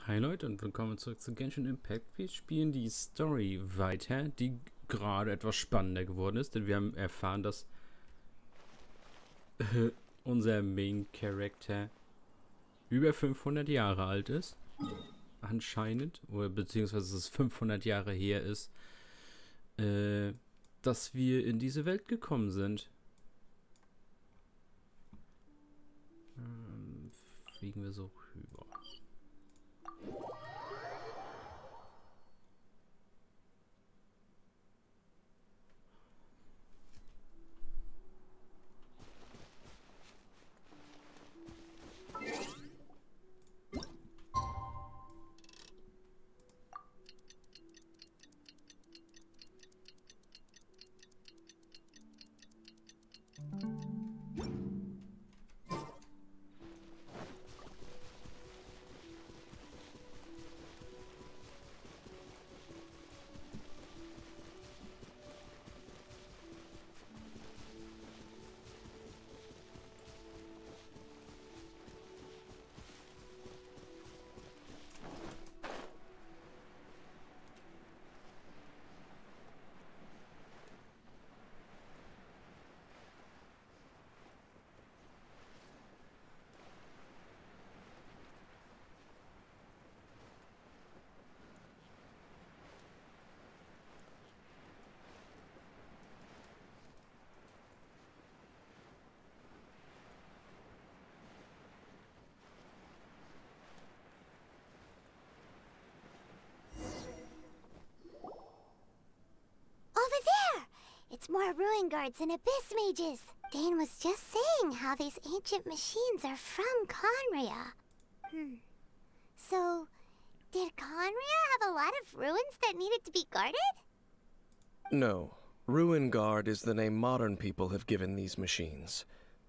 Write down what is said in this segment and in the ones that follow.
Hi Leute und willkommen zurück zu Genshin Impact. Wir spielen die Story weiter, die gerade etwas spannender geworden ist, denn wir haben erfahren, dass unser Main Character über 500 Jahre alt ist. Anscheinend, oder beziehungsweise es 500 Jahre her ist, dass wir in diese Welt gekommen sind. Fliegen wir so rüber. It's more ruin guards and abyss mages. Dane was just saying how these ancient machines are from Conria. So, did Conria have a lot of ruins that needed to be guarded? No. Ruin Guard is the name modern people have given these machines.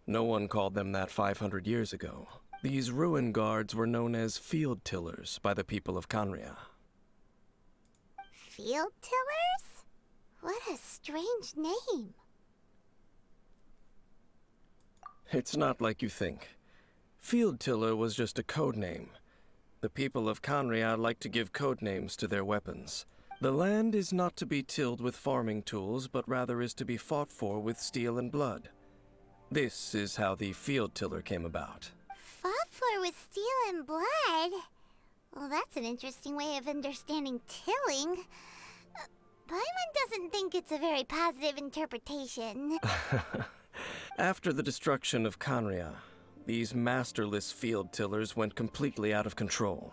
No one called them that 500 years ago. These Ruin Guards were known as Field Tillers by the people of Conria. Field Tillers? What a strange name. It's not like you think. Field Tiller was just a code name. The people of Conria like to give code names to their weapons. The land is not to be tilled with farming tools, but rather is to be fought for with steel and blood. This is how the Field Tiller came about. Fought for with steel and blood? Well, that's an interesting way of understanding tilling. Paimon doesn't think it's a very positive interpretation. After the destruction of Conria, these masterless field tillers went completely out of control.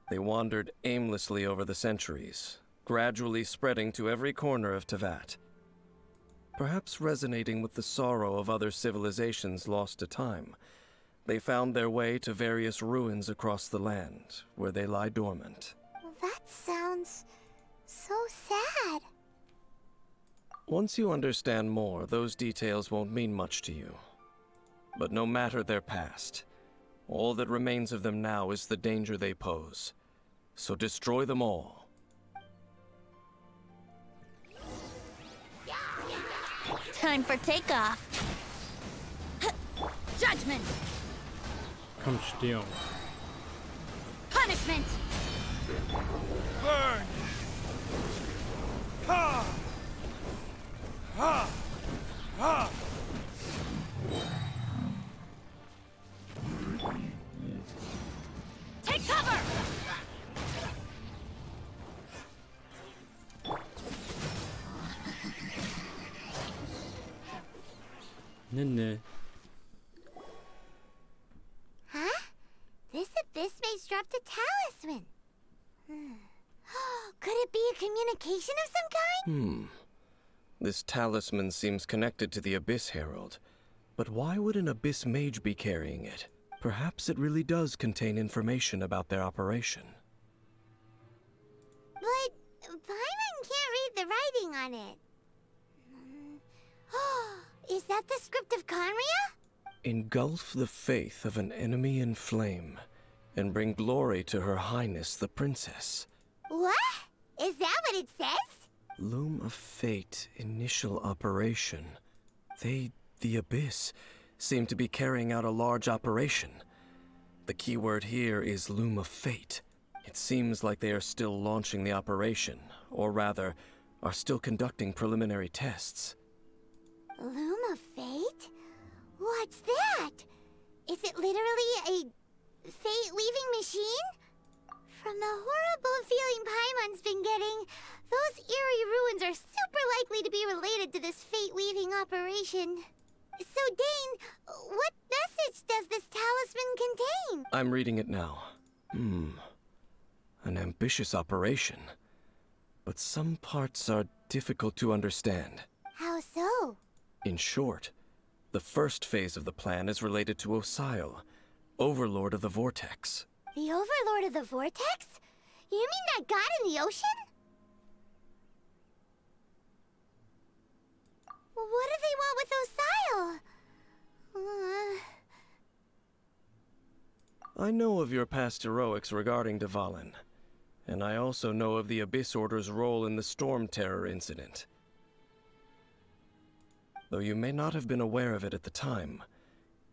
They wandered aimlessly over the centuries, gradually spreading to every corner of Teyvat. Perhaps resonating with the sorrow of other civilizations lost to time, they found their way to various ruins across the land, where they lie dormant. Well, that sounds so sad. Once you understand more, those details won't mean much to you. But no matter their past, all that remains of them now is the danger they pose. So destroy them all. Time for takeoff. Judgment. Komm, steh auf. Punishment. Burn. Ha! Ha! Ha! Take cover. Ne. Huh? This abyss mage dropped a talisman. Could it be a communication of some kind? This talisman seems connected to the Abyss Herald. But why would an Abyss Mage be carrying it? Perhaps it really does contain information about their operation. But Paimon can't read the writing on it. Is that the script of Conria? Engulf the faith of an enemy in flame, and bring glory to Her Highness the Princess. What? Is that what it says? Loom of Fate, initial operation. The Abyss, seem to be carrying out a large operation. The keyword here is Loom of Fate. It seems like they are still launching the operation, or rather, are still conducting preliminary tests. Loom of Fate? What's that? Is it literally a fate-weaving machine? From the horrible feeling Paimon's been getting, those eerie ruins are super likely to be related to this fate-weaving operation. So, Dane, what message does this talisman contain? I'm reading it now. An ambitious operation. But some parts are difficult to understand. How so? In short, the first phase of the plan is related to Osile, Overlord of the Vortex. The Overlord of the Vortex? You mean that god in the ocean? What do they want with Osile? I know of your past heroics regarding Dvalin, and I also know of the Abyss Order's role in the Storm Terror incident. Though you may not have been aware of it at the time,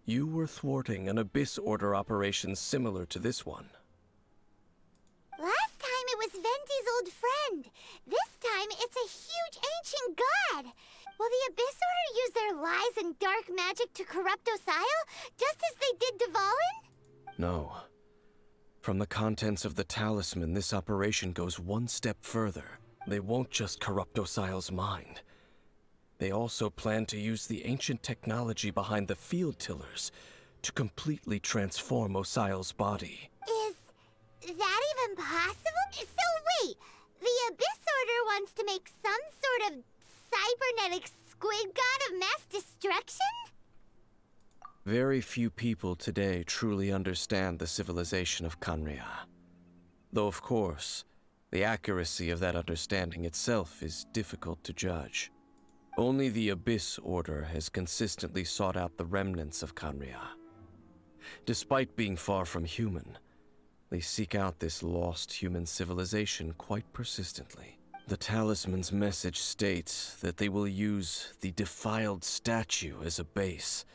you were thwarting an Abyss Order operation similar to this one. Last time it was Venti's old friend. This time it's a huge ancient god. Will the Abyss Order use their lies and dark magic to corrupt Osile, just as they did Dvalin? No. From the contents of the talisman, this operation goes one step further. They won't just corrupt Osile's mind. They also plan to use the ancient technology behind the field tillers to completely transform Osile's body. Is that even possible? So wait, the Abyss Order wants to make some sort of cybernetic squid god of mass destruction? Very few people today truly understand the civilization of Khaenri'ah. Though of course, the accuracy of that understanding itself is difficult to judge. Only the Abyss Order has consistently sought out the remnants of Khaenri'ah. Despite being far from human, they seek out this lost human civilization quite persistently. The talisman's message states that they will use the defiled statue as a base,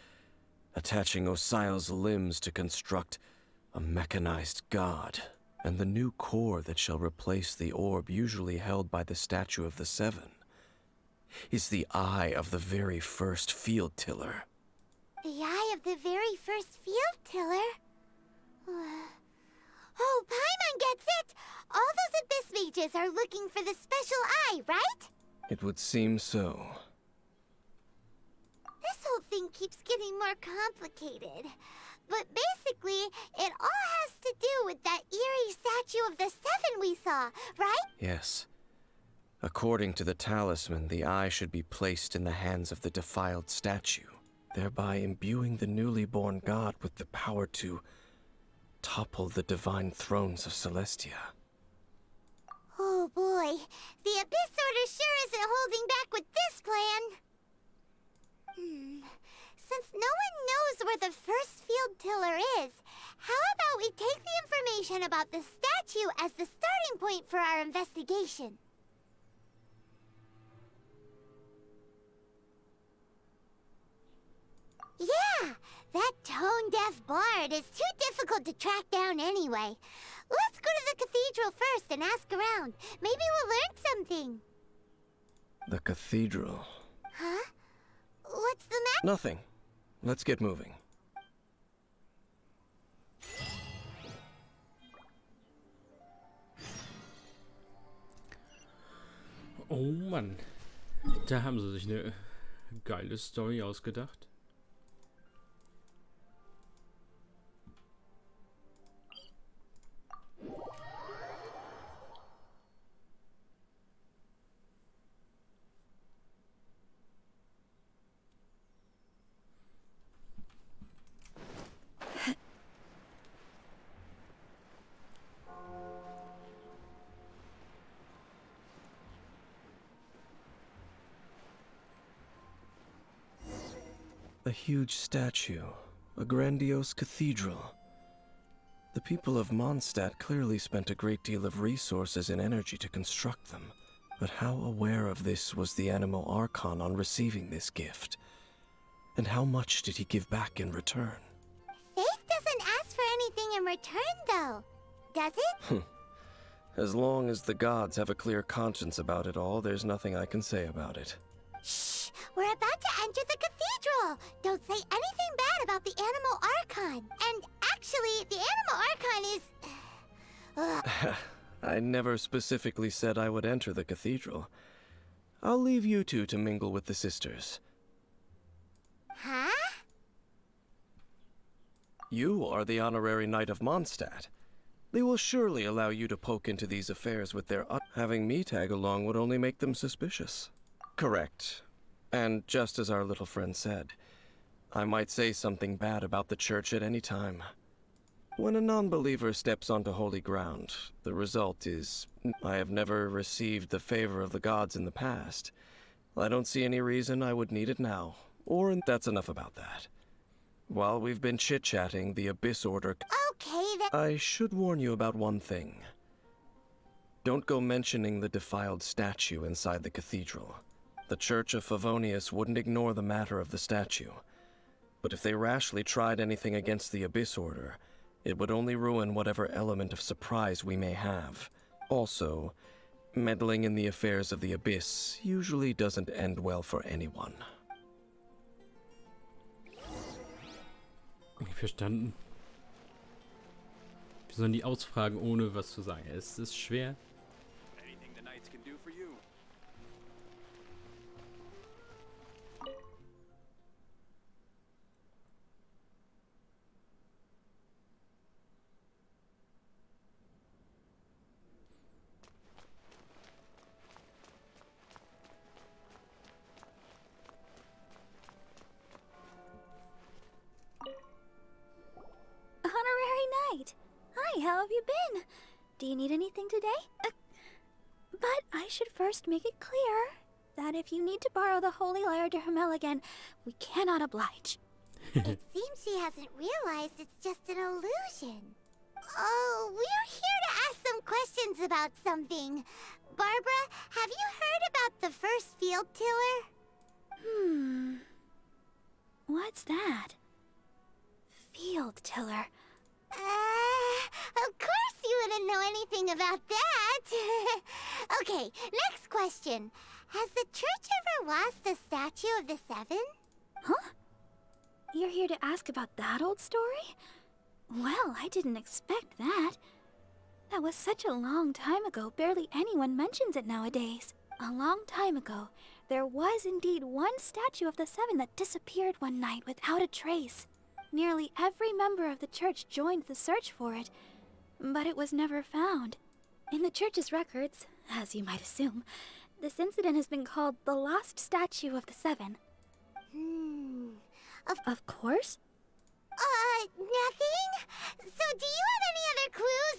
attaching Osile's limbs to construct a mechanized god, and the new core that shall replace the orb usually held by the Statue of the Seven is the eye of the very first field tiller. The eye of the very first field tiller? Oh, Paimon gets it! All those Abyss mages are looking for the special eye, right? It would seem so. This whole thing keeps getting more complicated. But basically, it all has to do with that eerie Statue of the Seven we saw, right? Yes. According to the talisman, the eye should be placed in the hands of the defiled statue, thereby imbuing the newly born god with the power to topple the divine thrones of Celestia. Oh boy, the Abyss Order sure isn't holding back with this plan. Since no one knows where the first field tiller is, how about we take the information about the statue as the starting point for our investigation? Yeah, that tone-deaf bard is too difficult to track down anyway. Let's go to the cathedral first and ask around. Maybe we'll learn something. The cathedral. Huh? What's the matter? Nothing. Let's get moving. Oh Mann. Da haben sie sich eine geile Story ausgedacht. A huge statue, a grandiose cathedral. The people of Mondstadt clearly spent a great deal of resources and energy to construct them. But how aware of this was the Animal Archon on receiving this gift? And how much did he give back in return? Faith doesn't ask for anything return, though. Does it? As long as the gods have a clear conscience about it all, there's nothing I can say about it. Shh! We're about to enter the cathedral! Don't say anything bad about the Animal Archon. And actually, the Animal Archon is... I never specifically said I would enter the cathedral. I'll leave you two to mingle with the sisters. Huh? You are the honorary Knight of Mondstadt. They will surely allow you to poke into these affairs with their having me tag along would only make them suspicious. Correct. And just as our little friend said, I might say something bad about the church at any time. When a non-believer steps onto holy ground, the result is I have never received the favor of the gods in the past. I don't see any reason I would need it now. Or that's enough about that. While we've been chit-chatting, the Abyss Order... Okay, then... I should warn you about one thing. Don't go mentioning the defiled statue inside the cathedral. The Church of Favonius wouldn't ignore the matter of the statue. But if they rashly tried anything against the Abyss Order, it would only ruin whatever element of surprise we may have. Also, meddling in the affairs of the Abyss usually doesn't end well for anyone. Verstanden. Wir sollen die ausfragen, ohne was zu sagen. Es ist schwer. Anything the knights can do for you. Honorary Knight. Hi, how have you been? Do you need anything today? But I should first make it clear that if you need to borrow the Holy Lyre to Hermel again, we cannot oblige. It seems she hasn't realized it's just an illusion. Oh, we're here to ask some questions about something. Barbara, have you heard about the first field tiller? What's that? Field tiller. Of course you wouldn't know anything about that. Okay, next question. Has the church ever lost a statue of the Seven? Huh? You're here to ask about that old story? Well, I didn't expect that. That was such a long time ago, barely anyone mentions it nowadays. A long time ago, there was indeed one statue of the Seven that disappeared one night without a trace. Nearly every member of the church joined the search for it, but it was never found. In the church's records, as you might assume, this incident has been called the Lost Statue of the Seven. Of course? Nothing? So do you have any other clues?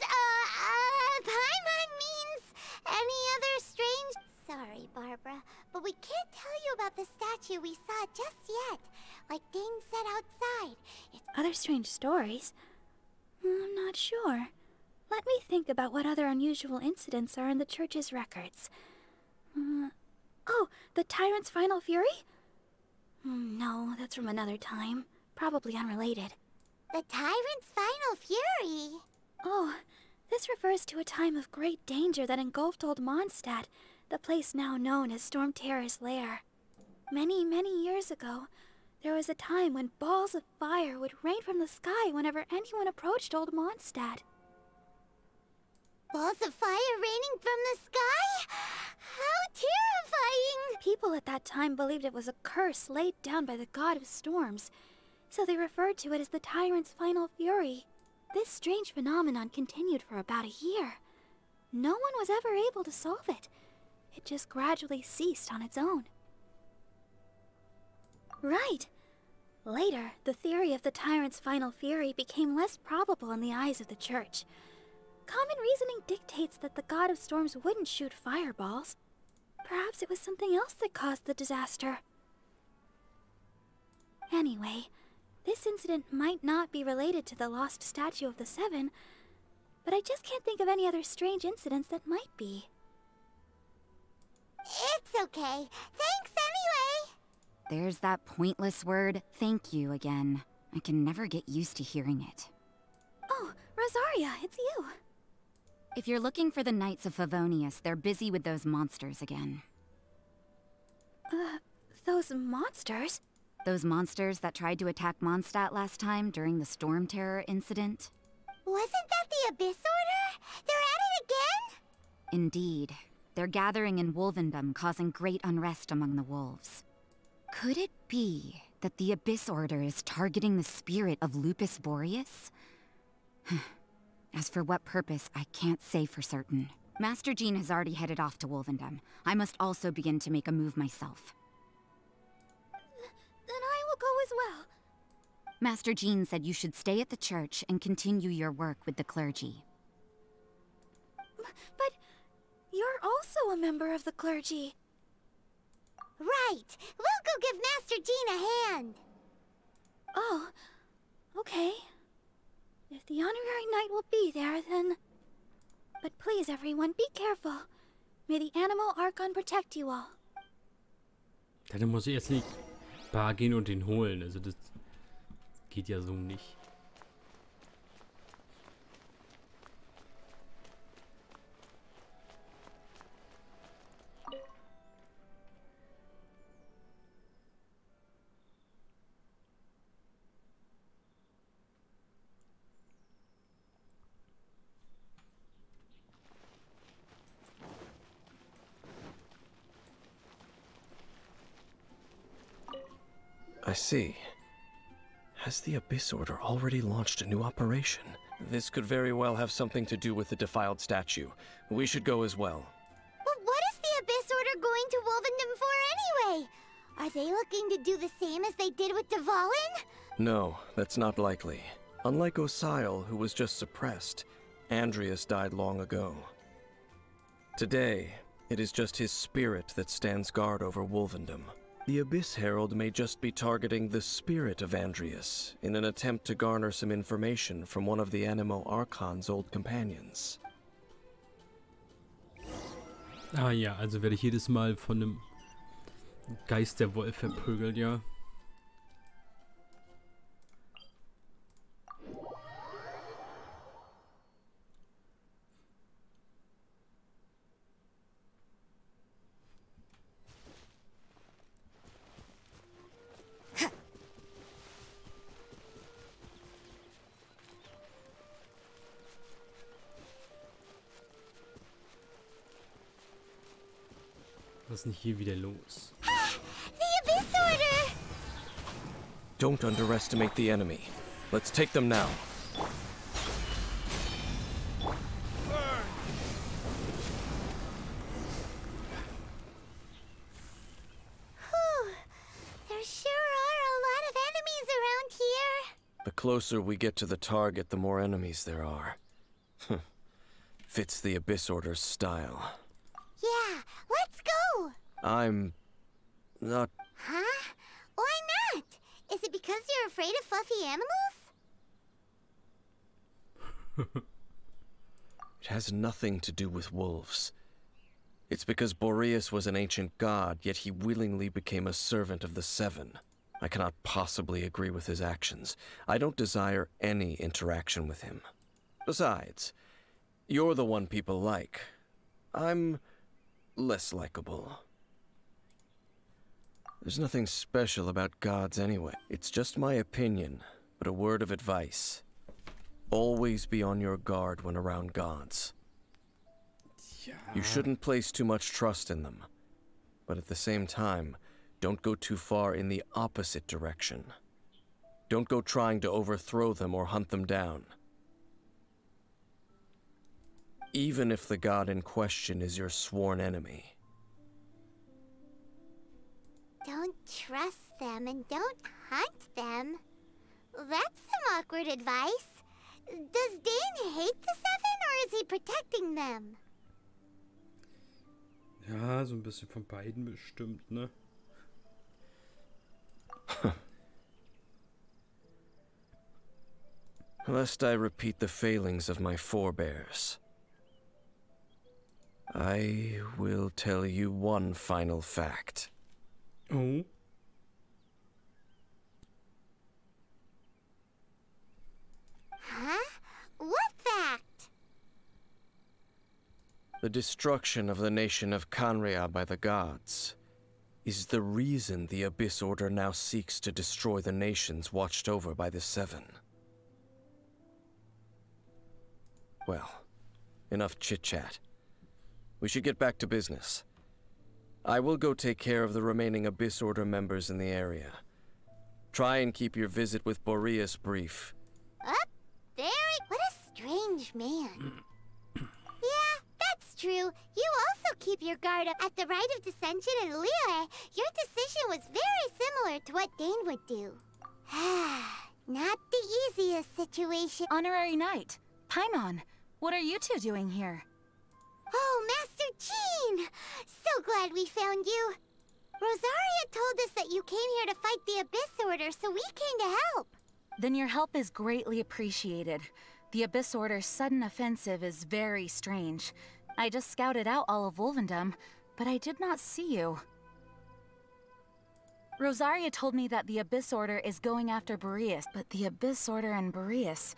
Paimon means any other strange... Sorry, Barbara, but we can't tell you about the statue we saw just yet. Like Dane said outside. Other strange stories? I'm not sure. Let me think about what other unusual incidents are in the church's records. Oh, the Tyrant's Final Fury? No, that's from another time. Probably unrelated. The Tyrant's Final Fury? Oh, this refers to a time of great danger that engulfed old Mondstadt, the place now known as Storm Terror's lair. Many, many years ago, there was a time when balls of fire would rain from the sky whenever anyone approached old Mondstadt. Balls of fire raining from the sky? How terrifying! People at that time believed it was a curse laid down by the god of storms, so they referred to it as the Tyrant's Final Fury. This strange phenomenon continued for about a year. No one was ever able to solve it. It just gradually ceased on its own. Right. Later, the theory of the Tyrant's Final Fury became less probable in the eyes of the church. Common reasoning dictates that the god of storms wouldn't shoot fireballs. Perhaps it was something else that caused the disaster. Anyway, this incident might not be related to the lost statue of the Seven, but I just can't think of any other strange incidents that might be. It's okay. Thanks anyway. There's that pointless word, thank you, again. I can never get used to hearing it. Oh, Rosaria, it's you. If you're looking for the Knights of Favonius, they're busy with those monsters again. Those monsters? Those monsters that tried to attack Mondstadt last time during the Storm Terror incident? Wasn't that the Abyss Order? They're at it again? Indeed. They're gathering in Wolvendom, causing great unrest among the wolves. Could it be that the Abyss Order is targeting the spirit of Lupus Boreas? As for what purpose, I can't say for certain. Master Jean has already headed off to Wolvendom. I must also begin to make a move myself. Then I will go as well. Master Jean said you should stay at the church and continue your work with the clergy. But you're also a member of the clergy. Right. We'll go give Master Jean a hand. Oh, okay. If the honorary knight will be there, then... But please, everyone, be careful. May the Animal Archon protect you all. Dann muss ich jetzt nicht Bar gehen und den holen. Also das geht ja so nicht. I see. Has the Abyss Order already launched a new operation? This could very well have something to do with the defiled statue. We should go as well. But what is the Abyss Order going to Wolvendom for anyway? Are they looking to do the same as they did with Dvalin? No, that's not likely. Unlike Osile, who was just suppressed, Andreas died long ago. Today, it is just his spirit that stands guard over Wolvendom. The Abyss Herald may just be targeting the spirit of Andreas in an attempt to garner some information from one of the Animo Archon's old companions. Ah ja, also werde ich jedes Mal von einem Geist der Wolf verprügelt, ja. Was ist denn hier wieder los? The Abyss Order! Don't underestimate the enemy. Let's take them now. Whew. There sure are a lot of enemies around here. The closer we get to the target, the more enemies there are. Fits the Abyss Order's style. Yeah, let's go! I'm not... Huh? Why not? Is it because you're afraid of fluffy animals? It has nothing to do with wolves. It's because Boreas was an ancient god, yet he willingly became a servant of the Seven. I cannot possibly agree with his actions. I don't desire any interaction with him. Besides, you're the one people like. I'm less likable. There's nothing special about gods anyway. It's just my opinion, but a word of advice. Always be on your guard when around gods. You shouldn't place too much trust in them. But at the same time, don't go too far in the opposite direction. Don't go trying to overthrow them or hunt them down. Even if the god in question is your sworn enemy. Don't trust them and don't hunt them. That's some awkward advice. Does Dane hate the Seven or is he protecting them? Ja, so ein bisschen von beiden bestimmt, ne? Lest I repeat the failings of my forebears, I will tell you one final fact. Oh. Huh? What Impact. The destruction of the nation of Khaenri'ah by the gods is the reason the Abyss Order now seeks to destroy the nations watched over by the Seven. Well, enough chit-chat. We should get back to business. I will go take care of the remaining Abyss Order members in the area. Try and keep your visit with Boreas brief. What a strange man. Yeah, that's true. You also keep your guard up. At the Rite of Dissension in Liyue, your decision was very similar to what Dane would do. Not the easiest situation. Honorary Knight, Paimon, what are you two doing here? Oh, Master Jean! So glad we found you. Rosaria told us that you came here to fight the Abyss Order, so we came to help. Then your help is greatly appreciated. The Abyss Order's sudden offensive is very strange. I just scouted out all of Wolvendom, but I did not see you. Rosaria told me that the Abyss Order is going after Boreas, but the Abyss Order and Boreas...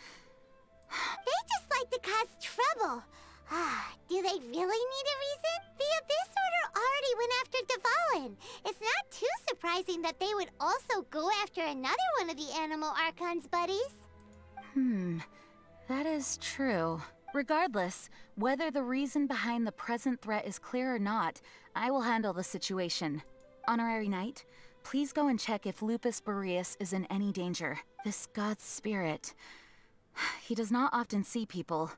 They just like to cause trouble. Do they really need a reason? The Abyss Order already went after Dvalin. It's not too surprising that they would also go after another one of the Animal Archon's buddies. That is true. Regardless, whether the reason behind the present threat is clear or not, I will handle the situation. Honorary Knight, please go and check if Lupus Boreas is in any danger. This god's spirit... He does not often see people,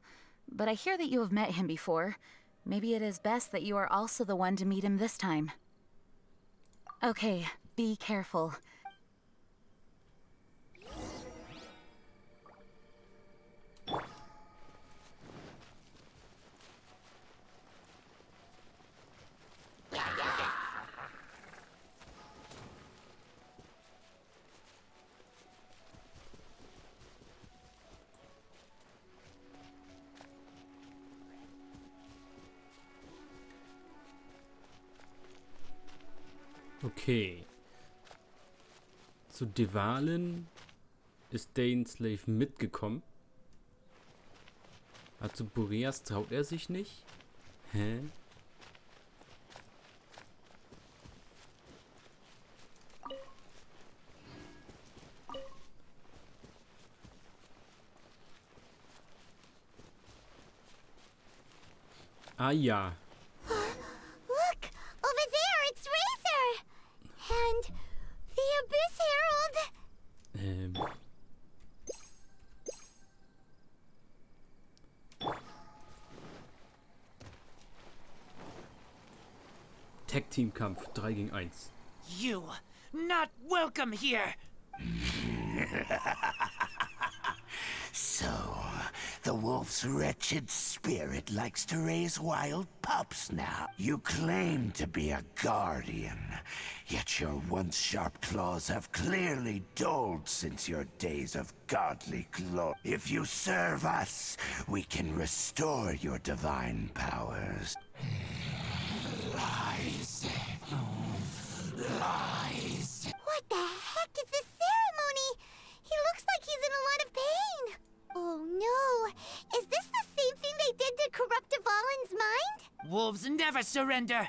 but I hear that you have met him before. Maybe it is best that you are also the one to meet him this time. Okay, be careful. Okay. Zu Dvalin ist Dane Slave mitgekommen. Also Boreas traut er sich nicht? Hä? Ah ja. Look! Over there, it's Razor! And the Abyss Herald! Tag-Team-Kampf 3 gegen 1. You not welcome here. So, the wolf's wretched spirit likes to raise wild pups now. You claim to be a guardian, yet your once sharp claws have clearly dulled since your days of godly glory. If you serve us, we can restore your divine powers. Lies. Lies. What the heck is this ceremony? He looks like he's in a lot of pain. Oh no! Is this the same thing they did to corrupt Dvalin's mind? Wolves never surrender.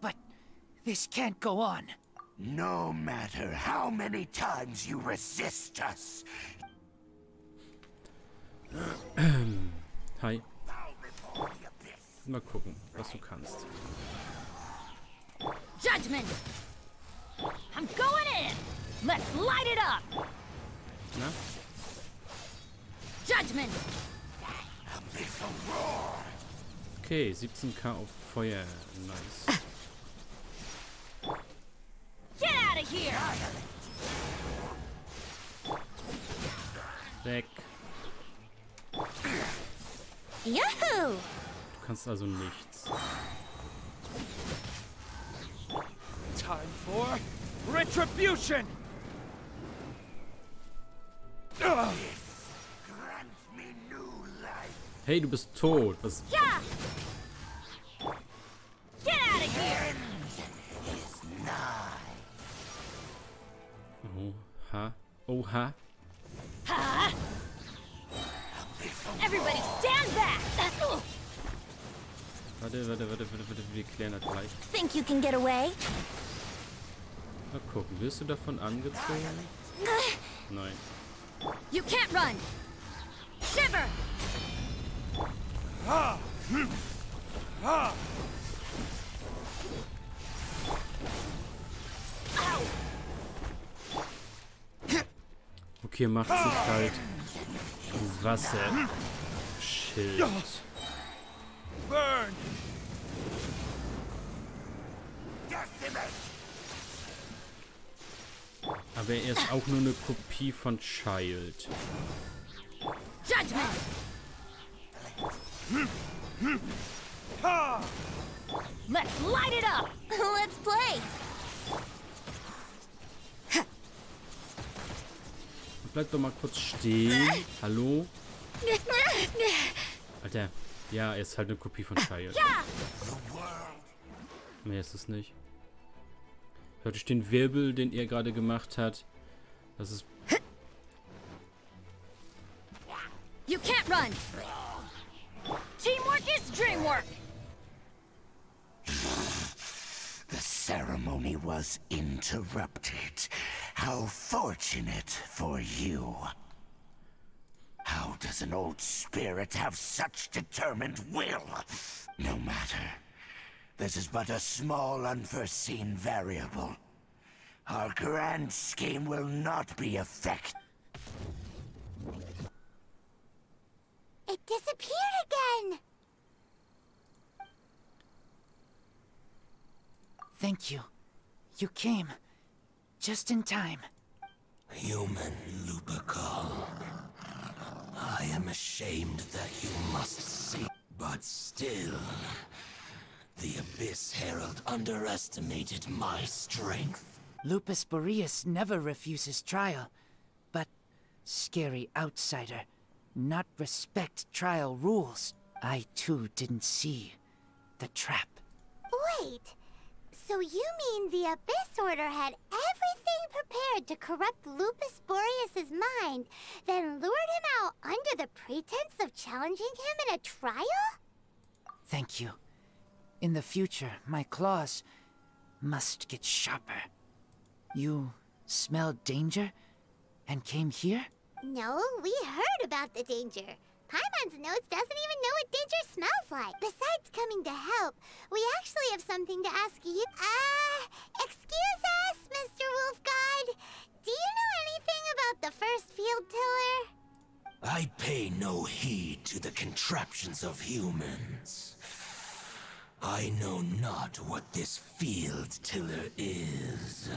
But this can't go on. No matter how many times you resist us. Hi. Mal gucken, was du kannst. Judgment! I'm going in! Let's light it up! Na? Judgment! Okay, 17k auf Feuer. Nice. Get out of here! Weg. Yahoo! Du kannst also nichts. Time for retribution! Ugh. Hey, du bist tot. Was? Yeah! Get out of here! Oha. Oha. Huh? Everybody Warte, wir klären das gleich. Think you can get away? Mal gucken, wirst du davon angezogen? Nein. You can't run! Shiver! Okay, macht sich halt Wasser. Schild. Burn! Aber er ist auch nur eine Kopie von Child. Judgment! Let's light it up! Let's play! Bleib doch mal kurz stehen. Hallo? Alter. Ja, er ist halt eine Kopie von Child. Mehr ist es nicht. Hört ihr den Wirbel, den er gerade gemacht hat? Das ist... You can't run! Teamwork is dreamwork! The ceremony was interrupted. How fortunate for you. How does an old spirit have such determined will? No matter. This is but a small unforeseen variable. Our grand scheme will not be affected. It disappeared again! Thank you. You came. Just in time. Human Lupercal. I am ashamed that you must see, but still, the Abyss Herald underestimated my strength. Lupus Boreas never refuses trial, but scary outsider, not respect trial rules. I too didn't see the trap. Wait, so you mean the Abyss Order had everything prepared to corrupt Lupus Boreas' mind, then lured him out under the pretense of challenging him in a trial? Thank you. In the future, my claws must get sharper. You smelled danger and came here? No, we heard about the danger. Paimon's nose doesn't even know what danger smells like. Besides coming to help, we actually have something to ask you. Excuse us, Mr. Wolf God. Do you know anything about the first field tiller? I pay no heed to the contraptions of humans. I know not what this field tiller is.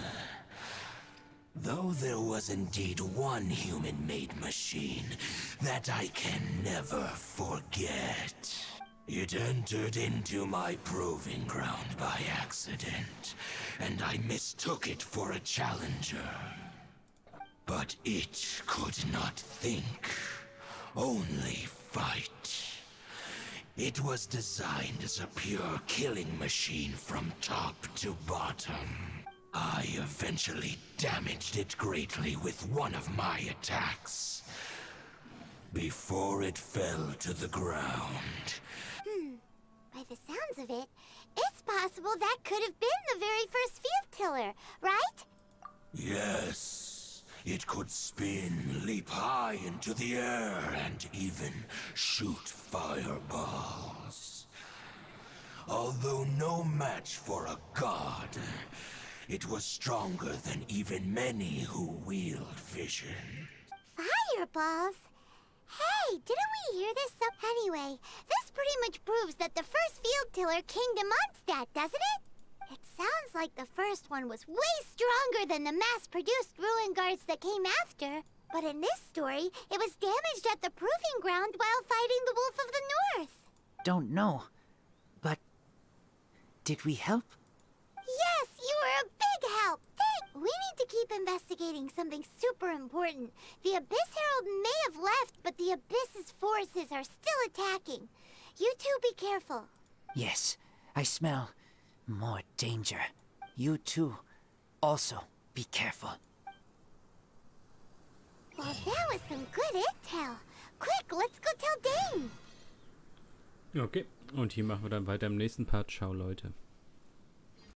Though there was indeed one human-made machine that I can never forget. It entered into my proving ground by accident, and I mistook it for a challenger. But it could not think, only fight. It was designed as a pure killing machine from top to bottom. I eventually damaged it greatly with one of my attacks, before it fell to the ground. By the sounds of it, it's possible that could have been the very first field tiller, right? Yes, it could spin, leap high into the air, and even shoot fireballs. Although no match for a god, it was stronger than even many who wield vision. Fireballs? Hey, didn't we hear this anyway? This pretty much proves that the first field tiller came to Mondstadt, doesn't it? It sounds like the first one was way stronger than the mass-produced ruin guards that came after. But in this story, it was damaged at the proving ground while fighting the Wolf of the North. Don't know, but did we help? Yes, you were a big help. We need to keep investigating something super important. The Abyss Herald may have left, but the Abyss's forces are still attacking. You two be careful. Yes, I smell more danger. You too, also be careful. Well, that was some good intel. Quick, let's go tell Dane. Okay, und hier machen wir dann weiter im nächsten Part. Ciao, Leute.